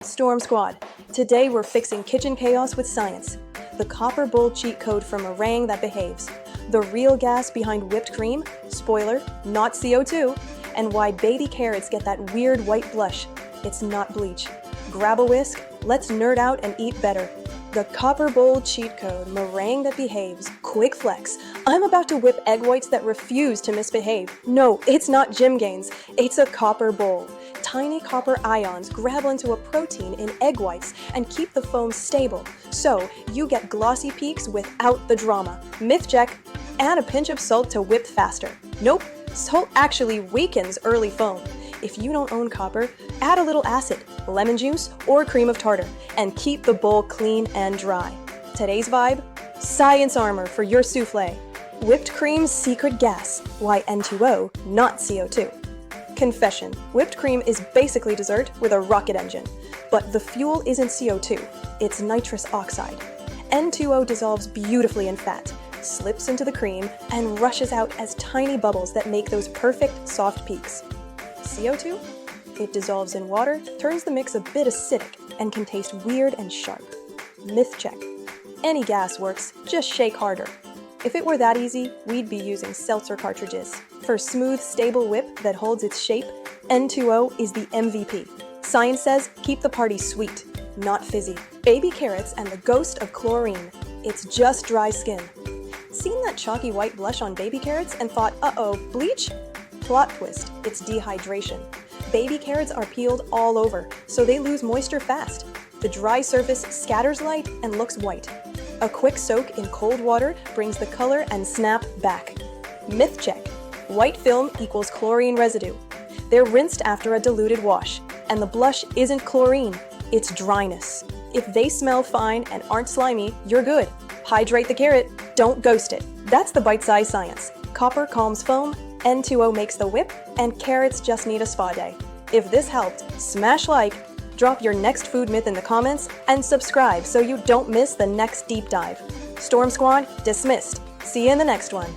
Storm Squad. Today we're fixing kitchen chaos with science. The copper bowl cheat code for meringue that behaves. The real gas behind whipped cream, spoiler, not CO2, and why baby carrots get that weird white blush. It's not bleach. Grab a whisk, let's nerd out and eat better. The copper bowl cheat code, meringue that behaves. Quick flex. I'm about to whip egg whites that refuse to misbehave. No, it's not gym gains. It's a copper bowl. Tiny copper ions grab onto a protein in egg whites and keep the foam stable, so you get glossy peaks without the drama. Myth check. Add a pinch of salt to whip faster. Nope, salt actually weakens early foam. If you don't own copper, add a little acid, lemon juice, or cream of tartar, and keep the bowl clean and dry. Today's vibe? Science armor for your souffle. Whipped cream's secret gas, why N2O, not CO2. Confession, whipped cream is basically dessert with a rocket engine. But the fuel isn't CO2, it's nitrous oxide. N2O dissolves beautifully in fat, slips into the cream, and rushes out as tiny bubbles that make those perfect soft peaks. CO2? It dissolves in water, turns the mix a bit acidic, and can taste weird and sharp. Myth check. Any gas works, just shake harder. If it were that easy, we'd be using seltzer cartridges. For smooth, stable whip that holds its shape, N2O is the MVP. Science says keep the party sweet, not fizzy. Baby carrots and the ghost of chlorine. It's just dry skin. Seen that chalky white blush on baby carrots and thought, uh-oh, bleach? Plot twist, it's dehydration. Baby carrots are peeled all over, so they lose moisture fast. The dry surface scatters light and looks white. A quick soak in cold water brings the color and snap back. Myth check. White film equals chlorine residue. They're rinsed after a diluted wash, and the blush isn't chlorine, it's dryness. If they smell fine and aren't slimy, you're good. Hydrate the carrot, don't ghost it. That's the bite-sized science. Copper calms foam, N2O makes the whip, and carrots just need a spa day. If this helped, smash like, drop your next food myth in the comments, and subscribe so you don't miss the next deep dive. Storm Squad, dismissed. See you in the next one.